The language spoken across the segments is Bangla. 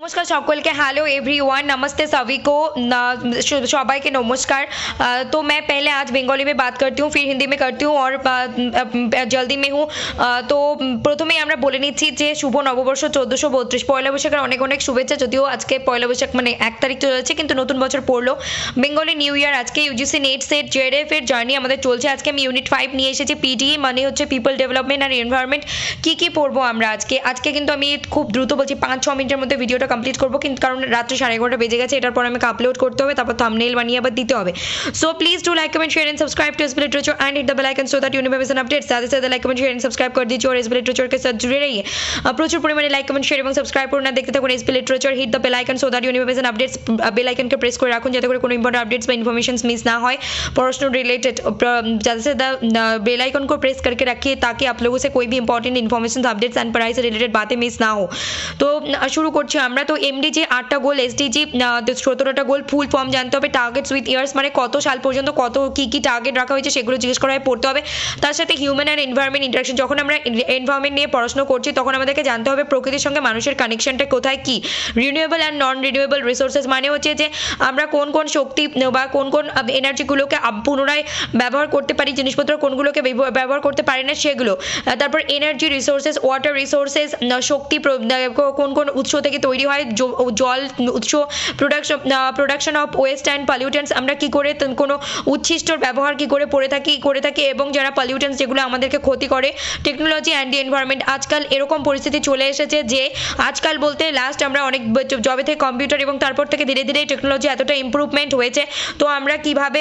नमस्कार सकल के हेलो एवरीवन नमस्ते सभी को सबाई के नमस्कार। तो मैं पहले आज बंगाली में बात करती हूँ फिर हिंदी में करती हूँ और जल्दी में हूँ। तो प्रथमेই আমরা বলে নিচ্ছি যে শুভ নববর্ষ 1432 পয়লা বৈশাখের অনেক অনেক শুভেচ্ছা। যদিও আজকে পয়লা বৈশাখ মানে 1 তারিখ চলেছে কিন্তু নতুন বছর পড়লো বেঙ্গলি নিউ ইয়ার। আজকে ইউজিসি নেট সেট জেআরএফ এর জার্নি আমাদের চলছে। আজকে আমি ইউনিট 5 নিয়ে এসেছি পিডিই মানে হচ্ছে পিপল ডেভেলপমেন্ট আর এনভায়রনমেন্ট। কি পড়বো আমরা আজকে কিন্তু আমি খুব দ্রুত বলছি 5-6 মিনিটের মধ্যে ভিডিওটা কমপ্লিট করবো কিন্তু কারণ রাত্রি 11:30 বেজে গেছে। এটার পর আমাকে আপলোড করতে হবে তারপর থাম্বনেল বানিয়ে আবার দিতে হবে। So please do like comment share and subscribe to SB literature and hit the bell icon so that you never miss an update. साथ ही like comment share and subscribe कर दीजिए और एसबी लिटरेचर के साथ जुड़े रहिए। प्रचुर परिमाणे लाइक कमेंट शेयर এবং সাবস্ক্রাইব করুন। দেখতে থাকুন SB literature hit the bell icon so that you never miss an updates. Bell আইকনকে প্রেস করে রাখুন যাতে করে কোনো ইম্পর্টেন্ট আপডেट्स বা ইনফরमेशंस मिस ना हो पढ़ाशोना रिलेटेड। ज़्यादा से ज़्यादा बेल आइकन को प्रेस करके रखिए ताकि आप लोगों से कोई भी इंपॉर्टेंट इन्फॉर्मेशन अपडेट्स एंड पढ़ाई से रिलेटेड बातें मिस ना हो। तो शुरू করছি আমরা। তো এমডিজি 8টা গোল, এসডিজি 17টা গোল। ফুল ফর্ম জানতে হবে, টার্গেটস উইথ ইয়ার্স মানে কত সাল পর্যন্ত কত কি টার্গেট রাখা হয়েছে সেগুলো জিজ্ঞেস করা হয়, পড়তে হবে। তার সাথে হিউম্যান অ্যান্ড এনভায়রনমেন্ট ইন্টারাকশন। যখন আমরা এনভায়রনমেন্ট নিয়ে পড়াশোনা করছি তখন আমাদেরকে জানতে হবে প্রকৃতির সঙ্গে মানুষের কানেকশনটা কোথায়, কি renewable and non renewable resources মানে হচ্ছে যে আমরা কোন কোন শক্তি বা কোন কোন এনার্জিগুলোকে পুনরায় ব্যবহার করতে পারি, জিনিসপত্র কোনগুলোকে ব্যবহার করতে পারি না সেগুলো। তারপর এনার্জি রিসোর্সেস, ওয়াটার রিসোর্সেস, শক্তি কোন কোন উৎস থেকে তৈরি হয়, জল উৎস, production of West and pollutants, আমরা কি করে কোনো উচ্ছিষ্টর ব্যবহার কি করে করে থাকি এবং যারা পলিউটেন্টস যেগুলো আমাদেরকে ক্ষতি করে। Technology and the environment. আজকাল এরকম পরিস্থিতি চলে এসেছে যে আজকাল বলতে লাস্ট আমরা অনেক জবে থেকে কম্পিউটার এবং তারপর থেকে ধীরে ধীরে টেকনোলজি এতটা ইম্প্রুভমেন্ট হয়েছে। তো আমরা কিভাবে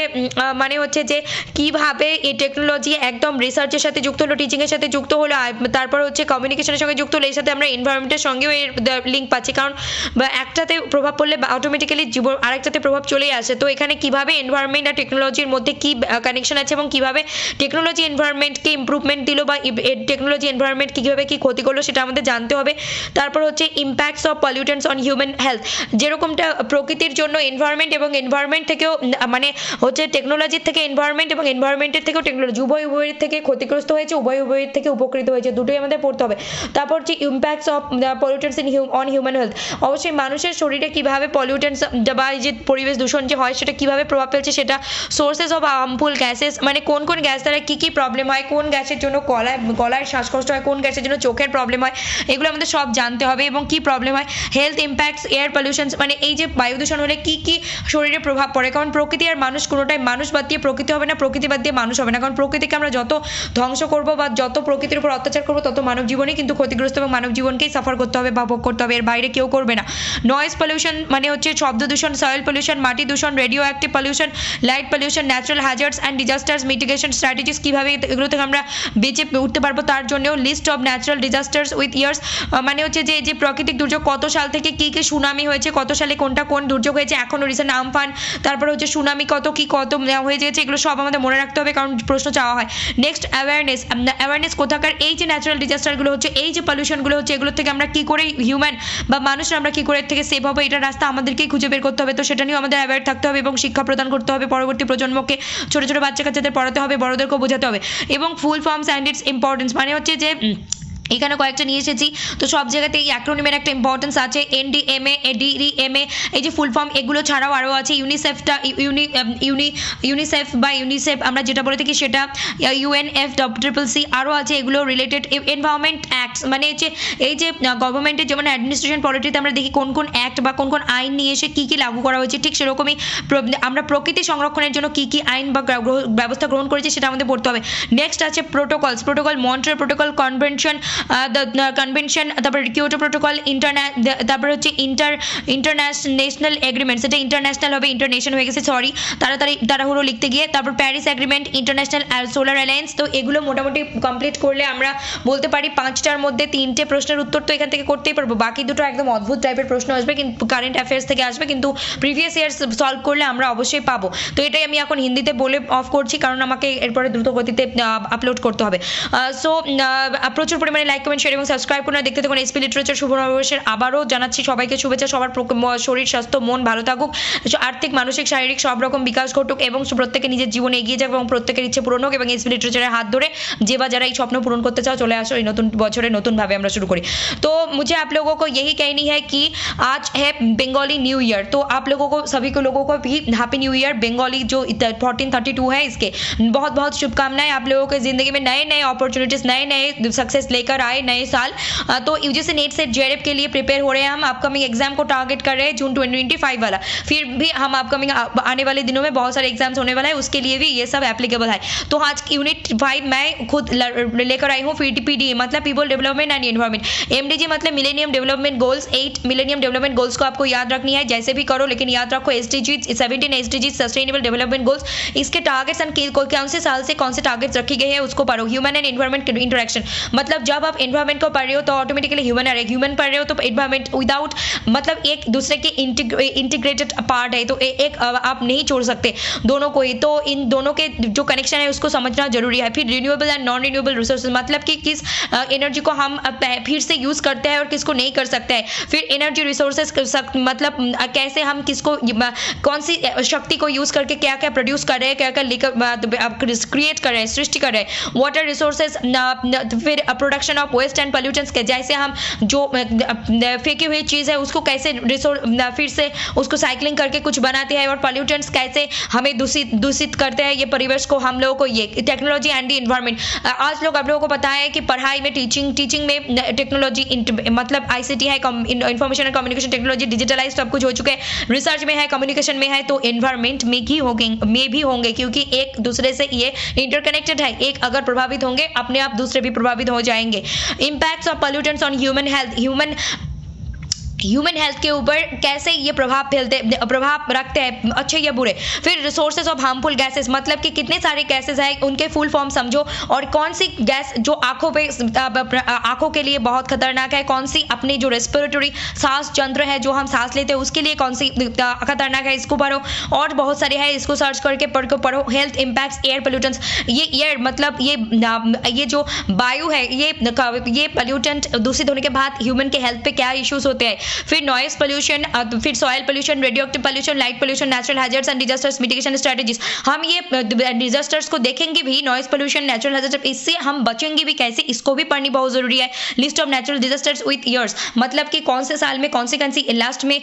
মানে হচ্ছে যে কিভাবে এই টেকনোলজি একদম রিসার্চের সাথে যুক্ত হলো, টিচিংয়ের সাথে যুক্ত হলো, তারপর হচ্ছে কমিউনিকেশনের সঙ্গে যুক্ত হলো, এর সাথে আমরা এনভায়রনমেন্টের সঙ্গেও এর লিঙ্ক পাচ্ছি। কারণ একটাতে প্রভাব পড়লে অটোমেটিক্যালি জীবন আরেকটাতে প্রভাব চলেই আসে। তো এখানে কিভাবে এনভায়রনমেন্ট আর টেকনোলজির মধ্যে কি কানেকশন আছে এবং কিভাবে টেকনোলজি এনভায়রনমেন্টকে ইম্প্রুভমেন্ট দিল বা টেকনোলজি এনভায়রনমেন্ট কীভাবে কী ক্ষতি করলো সেটা আমাদের জানতে হবে। তারপর হচ্ছে impacts of pollutants on human health. যেরকমটা প্রকৃতির জন্য এনভায়রনমেন্ট এবং এনভায়রনমেন্ট থেকেও মানে হচ্ছে টেকনোলজির থেকে এনভায়রনমেন্ট এবং এনভায়রনমেন্টের থেকেও টেকনোলজি উভয়ের থেকে ক্ষতিগ্রস্ত হয়েছে, উভয়ের থেকে উপকৃত হয়েছে, দুটোই আমাদের পড়তে হবে। তারপর হচ্ছে impacts of pollutants on human health. অবশ্যই মানুষের শরীরে কীভাবে পলিউটেন্টস বা এই যে পরিবেশ দূষণ যে হয় সেটা কীভাবে প্রভাব ফেলছে, সেটা সোর্সেস অফ হার্মফুল গ্যাসেস মানে কোন কোন গ্যাস দ্বারা কী প্রবলেম হয়, কোন গ্যাসের জন্য গলায় শ্বাসকষ্ট হয়, কোন গ্যাসের জন্য চোখের প্রবলেম হয়, এগুলো আমাদের সব জানতে হবে এবং কি প্রবলেম হয়। হেলথ ইম্প্যাক্টস এয়ার পলিউশন মানে এই যে বায়ু দূষণ হলে কি শরীরে প্রভাব পড়ে। কারণ প্রকৃতি আর মানুষ কোনোটাই মানুষ বাদ দিয়ে প্রকৃতি হবে না, প্রকৃতি বাদ দিয়ে মানুষ হবে না। কারণ প্রকৃতিকে আমরা যত ধ্বংস করবো বা যত প্রকৃতির উপর অত্যাচার করবো তত মানব জীবনই কিন্তু ক্ষতিগ্রস্ত এবং মানব জীবনকেই সাফার করতে হবে বা ভোগ করতে হবে, এর বাইরে কেউ করবে না। নয়েজ পলিউশন মানে হচ্ছে শব্দ দূষণ, সয়েল পলিউশন, মাটি দূষণ, radioactive pollution, light pollution, natural hazards and disasters mitigation strategies. কীভাবে এগুলো থেকে আমরা বেঁচে উঠতে পারবো তার জন্যও list of natural disasters with years মানে হচ্ছে যে এই যে প্রাকৃতিক দুর্যোগ কত সাল থেকে কি সুনামি হয়েছে, কত সালে কোন দুর্যোগ হয়েছে, এখনও রিসেন্ট আমফান, তারপর হচ্ছে সুনামি কত হয়ে গেছে, এগুলো সব আমাদের মনে রাখতে হবে কারণ প্রশ্ন চাওয়া হয়। নেক্সট অ্যাওয়ারনেস কোথাকার এই যে ন্যাচারাল ডিজাস্টারগুলো হচ্ছে, এই যে পলিউশনগুলো হচ্ছে, এগুলো থেকে আমরা কি করে হিউম্যান বা মানুষরা আমরা কি করে এর থেকে সেভ হবো, এটা রাস্তা আমাদেরকেই খুঁজে বের করতে হবে। তো সেটা নিয়েও আমাদের অ্যাওয়্যার থাকতে হবে এবং শিক্ষা প্রদান করতে হবে পরবর্তী প্রজন্মকে। ছোট ছোট বাচ্চা কাচ্চাদের পড়াতে হবে, বড়দেরকেও বোঝাতে হবে। এবং ফুল ফর্মস অ্যান্ড ইটস ইম্পর্টেন্স মানে হচ্ছে যে এখানে কয়েকটা নিয়ে এসেছি। তো সব জায়গাতে এই অ্যাক্রোনিমের একটা ইম্পর্টেন্স আছে, NDMA, DDMA, এই যে ফুল ফর্ম এগুলো ছাড়াও আরও আছে। ইউনিসেফ বা ইউনিসেফ আমরা যেটা বলে থাকি সেটা, UNFCCC আরও আছে এগুলো রিলেটেড। এনভায়রনমেন্ট অ্যাক্টস মানে এই যে গভর্নমেন্টের যেমন অ্যাডমিনিস্ট্রেশন পলিটিতে আমরা দেখি কোন কোন অ্যাক্ট বা কোন কোন আইন নিয়ে এসে কী লাগু করা হয়েছে, ঠিক সেরকমই আমরা প্রকৃতি সংরক্ষণের জন্য কী আইন বা ব্যবস্থা গ্রহণ করেছি সেটা আমাদের পড়তে হবে। নেক্সট আছে প্রোটোকল, মন্ট্রিয়াল প্রোটোকল, কনভেনশন, তারপর কিয়োটো প্রোটোকল, তারপর হচ্ছে ইন্টারন্যাশনাল এগ্রিমেন্ট, সেটা ইন্টারন্যাশনাল হবে ইন্টারন্যাশনাল হয়ে গেছে, সরি তাড়াহুড়ো লিখতে গিয়ে। তারপর Paris agreement, international solar alliance. তো এগুলো মোটামুটি কমপ্লিট করলে আমরা বলতে পারি 5টার মধ্যে 3টে প্রশ্নের উত্তর তো এখান থেকে করতেই পারবো। বাকি দুটো একদম অদ্ভুত টাইপের প্রশ্ন আসবে, কিন্তু কারেন্ট অ্যাফেয়ার্স থেকে আসবে, কিন্তু প্রিভিয়াস ইয়ার সলভ করলে আমরা অবশ্যই পাবো। তো এটাই আমি এখন হিন্দিতে বলে অফ করছি কারণ আমাকে এরপরে দ্রুত গতিতে আপলোড করতে হবে। সো প্রচুর পরিমাণে লাইক কমেন্ট শেয়ার এবং সাবস্ক্রাইব করুন। দেখতে থাকুন এসপি লিটারেচার। শুভ নববর্ষের আবারও জানাচ্ছি সবাইকে শুভেচ্ছা। সবার শরীর স্বাস্থ্য মন ভালো থাকুক, আর্থিক মানসিক শারীরিক সব রকম বিকাশ ঘটুক এবং প্রত্যেকে নিজের জীবনে এগিয়ে যাক এবং প্রত্যেকের ইচ্ছে পূরণ হোক। এবং এসপি লিটারেচারের হাত ধরে যে বা যারা এই স্বপ্ন पूर्ण করতে চাও চলে আসো, এই নতুন বছরে নতুন ভাবে আমরা शुरू करी। तो मुझे आप लोगों को यही कहनी है कि आज है बंगाली न्यू ईयर, तो आप लोगों को सभी को लोगों को भी हैप्पी न्यू ईयर। बंगाली जो 1432 है इसके बहुत बहुत शुभकामनाएं। आप लोगों के जिंदगी में नए नए अपॉर्चुनिटीज नए नए सक्सेस लेकर आए नए साल। तो यूजीसी नेट सेट जेआरएफ के लिए प्रिपेयर हो रहे हैं हम। अपकमिंग एग्जाम को टारगेट कर रहे हैं जून 2025 वाला। फिर भी हम अपकमिंग आने वाले दिनों में बहुत सारे एग्जाम्स होने वाला है, उसके लिए भी ये सब एप्लीकेबल है। तो आज यूनिट 5 मैं खुद लेकर आई हूँ। पीडीए मतलब people development and environment, MDG मतलब millennium development goals. 8 millennium development goals को आपको याद रखनी है, जैसे भी करो लेकिन याद रखो SDG 17 SDG sustainable development goals. इसके टारगेट्स एंड कौन से साल से कौन से टारगेट्स रखी गई है उसको पढ़ो। ह्यूमन एंड एनवायरमेंट इंटरेक्शन मतलब जब आप एनवायरमेंट को पढ़ रहे हो तो ऑटोमेटिकली ह्यूमन आ रहे, ह्यूमन पढ़ रहे हो तो एनवायरमेंट विदाउट मतलब एक दूसरे के इंटीग्रेटेड पार्ट है, तो एक आप नहीं छोड़ सकते दोनों को ही। तो इन दोनों के जो कनेक्शन है उसको समझना जरूरी है। फिर renewable and non renewable resources मतलब कि किस एनर्जी को हम फिर से यूज करते हैं और किसको नहीं कर सकते हैं। फिर एनर्जी रिसोर्सेज मतलब कैसे हम किसको कौन सी शक्ति को यूज करके क्या क्या प्रोड्यूस कर रहे हैं, क्या क्या क्रिएट कर रहे हैं, सृष्टि कर रहे हैं। वाटर रिसोर्सेज, फिर production of waste and pollutants के जैसे हम जो फेंकी हुई चीज़ है उसको कैसे फिर से उसको साइक्लिंग करके कुछ बनाते हैं, और पोल्यूटेंट्स कैसे हमें दूषित करते हैं ये परिवेश को हम लोगों को। ये टेक्नोलॉजी एंड दी इन्वायरमेंट। आज लोग आप लोगों को पता है कि पढ़ाई में टीचिंग में टेक्नोलॉजी मतलब आईसीटी है, information and communication technology digitalise सब कुछ हो चुके हैं। रिसर्च में है, कम्युनिकेशन में है, तो एनवायरमेंट में भी होंगे क्योंकि एक दूसरे से ये इंटरकनेक्टेड है। एक अगर प्रभावित होंगे अपने आप दूसरे भी प्रभावित हो जाएंगे। Impacts of pollutants on human health, human health के ऊपर कैसे ये प्रभाव रखते हैं, अच्छे या बुरे। फिर रिसोर्सेज ऑफ हार्मफुल गैसेस मतलब कि कितने सारे गैसेस हैं उनके फुल फॉर्म समझो, और कौन सी गैस जो आंखों के लिए बहुत खतरनाक है, कौन सी अपनी जो रेस्पिरेटरी सांस यंत्र है जो हम सांस लेते हैं उसके लिए कौन सी खतरनाक है, इसको पढ़ो। और बहुत सारे हैं, इसको सर्च करके पढ़ो। हेल्थ इम्पैक्ट्स एयर पोल्यूटेंट्स, ये एयर मतलब ये जो वायु है ये पोल्यूटेंट दूषित होने के बाद ह्यूमन के हेल्थ पे क्या इश्यूज होते हैं। फिर नॉइस पोल्यूशन, फिर soil pollution, radioactive pollution, light pollution, natural hazards and disasters mitigation strategies. हम ये डिजास्टर्स को देखेंगे भी, नॉइस पोल्यूशन, नेचुरल हैजर्ड्स, इससे हम बचेंगे भी कैसे, इसको भी पढ़नी बहुत जरूरी है। List of natural disasters with years मतलब कि कौन से साल में कौन सी लास्ट में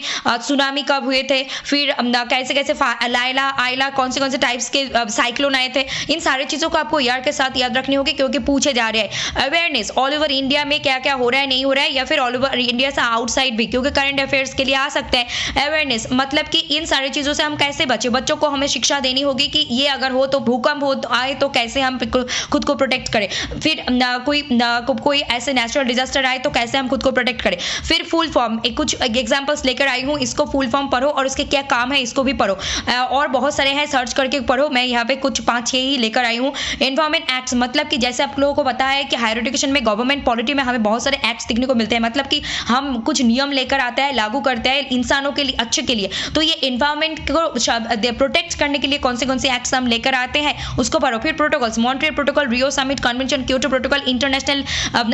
सुनामी कब हुए थे, फिर कैसे कैसे लाइला आइला कौन से टाइप्स के साइक्लोन आए थे। इन सारी चीजों को आपको ईयर के साथ याद रखनी होगी क्योंकि पूछे जा रहे हैं। अवेयरनेस ऑल ओवर इंडिया में क्या क्या हो रहा है नहीं हो रहा है, या फिर ऑल ओवर इंडिया से आउटसाइड भी, क्योंकि करंट अफेयर्स के लिए आ सकते हैं। अवेयरनेस मतलब कि इन सारी चीजों से हम कैसे बचे, बच्चों को हमें शिक्षा देनी होगी कि ये अगर हो तो भूकंप हो तो आए तो कैसे हम खुद को प्रोटेक्ट करें। फिर कोई ऐसे नेचुरल डिजास्टर आए तो कैसे हम खुद को प्रोटेक्ट करें। फिर फुल फॉर्म कुछ एग्जांपल्स लेकर आई हूँ, इसको फुल फॉर्म पढ़ो और उसके क्या काम है इसको भी पढ़ो। और बहुत सारे हैं, सर्च करके पढ़ो। मैं यहाँ पे कुछ 5-6 ही लेकर आई हूँ। एनवायरमेंट एक्ट्स मतलब कि जैसे आप लोगों को पता है कि हायर एजुकेशन में गवर्नमेंट पॉलिटी में हमें बहुत सारे एक्ट्स देखने को मिलते हैं, मतलब कि हम कुछ नियम लेकर आते हैं, लागू करते हैं इंसानों के लिए अच्छे के लिए। तो ये एनवायरमेंट को प्रोटेक्ट करने के लिए कौन से एक्ट्स हम लेकर आते हैं उसको पढ़ो। फिर protocols, Montreal protocol, Rio summit convention, Kyoto protocol, international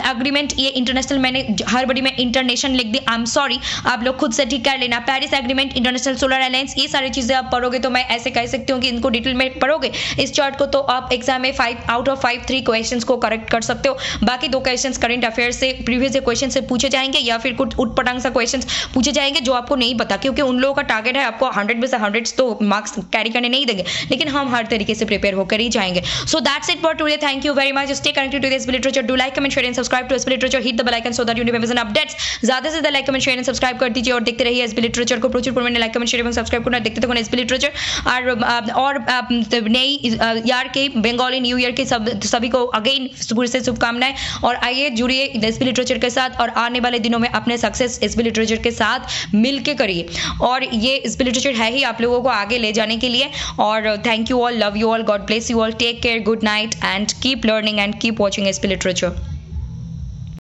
agreement. ये इंटरनेशनल मैंने हर बड़ी में इंटरनेशनल लिख दी, आई एम सॉरी, आप लोग खुद से ठीक कर लेना। Paris agreement, international solar alliance, ये सारी चीजें आप पढ़ोगे तो मैं ऐसे कह सकती हूँ कि इनको डिटेल में पढ़ोगे इस चार्ट को तो आप एग्जाम में 5 आउट ऑफ 5 3 क्वेश्चंस को करेक्ट कर सकते हो। बाकी 2 क्वेश्चंस करंट अफेयर्स से प्रीवियस क्वेश्चन से पूछे जाएंगे, या फिर कुछ उटपटांग सा क्वेश्चंस पूछे जाएंगे जो आपको नहीं पता, क्योंकि उन लोगों का टारगेट है आपको 100 में से 100 तो मार्क्स कैरी करने नहीं देंगे, लेकिन हम हर तरीके से प्रिपेयर होकर ही जाएंगे। So that's it for today, thank you very much, stay connected to SP literature, do like comment share and subscribe to SP literature, hit the bell icon so that you never miss an updates. ज्यादा से ज्यादा like comment share and subscribe कर दीजिए और देखते रहिए एसपी लिटरेचर को। प्रचुर परिमाण में like comment share and subscribe करना, देखते रहो एसपी लिटरेचर। और नई यार के बंगाली न्यू ईयर के सभी को अगेन से शुभकामनाएं, और आइए जुड़िए एसपी लिटरेचर के साथ और आने वाले दिनों में अपने सक्सेस एसपी लिटरेचर के साथ मिलके करिए। और ये एसपी लिटरेचर है ही आप लोगों को आगे ले जाने के लिए। और thank you all, love you all, God bless you all, take care, good night and keep learning and keep watching SP literature.